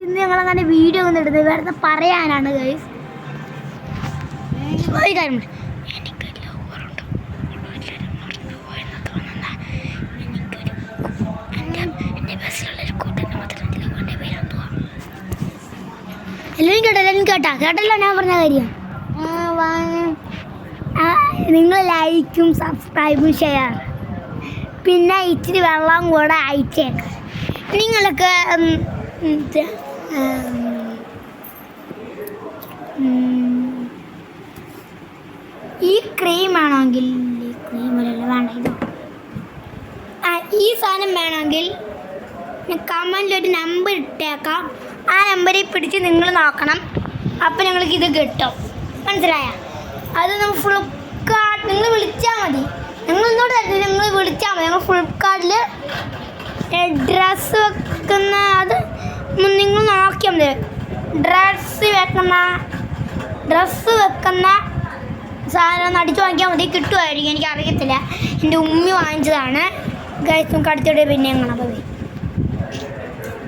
ഇന്ന് ഞങ്ങളങ്ങനെ വീഡിയോ ഒന്നും ഇടുന്നത് വെറുതെ പറയാനാണ് ഗൈസ്. ഒരു കാര്യം എല്ലാവരും കേട്ടല്ലോ ഞാൻ പറഞ്ഞ കാര്യം. നിങ്ങൾ ലൈക്കും സബ്സ്ക്രൈബും ഷെയർ പിന്നെ ഇച്ചിരി വെള്ളം കൂടെ അയച്ചേക്കാം. നിങ്ങൾക്ക് ഈ ക്രീമാണെങ്കിൽ വേണ്ട ഇത് ഈ സാധനം വേണമെങ്കിൽ ഞാൻ കമൻറ്റിലൊരു നമ്പർ ഇട്ടേക്കാം. ആ നമ്പറിൽ പിടിച്ച് നിങ്ങൾ നോക്കണം. അപ്പം ഞങ്ങൾക്ക് ഇത് കിട്ടും. മനസ്സിലായ? അത് നമ്മൾ ഫ്ലിപ്കാർട്ട് നിങ്ങൾ വിളിച്ചാൽ മതി. നിങ്ങൾ ഇങ്ങോട്ട് തരുന്നത് നിങ്ങൾ വിളിച്ചാൽ മതി. ഞങ്ങൾ ഫ്ലിപ്കാർട്ടിൽ ഡ്രസ്സ് വെക്കുന്ന അത് നിങ്ങൾ നോക്കിയാൽ മതി. ഡ്രസ്സ് വെക്കുന്ന സാധനം ഒന്ന് അടിച്ചു വാങ്ങിക്കാൻ മതി. കിട്ടുമായിരിക്കും, എനിക്കറിയത്തില്ല. എൻ്റെ ഉമ്മി വാങ്ങിച്ചതാണ്. ഗൈസ് നമുക്ക് അടുത്തോടെ പിന്നെ കാണാം.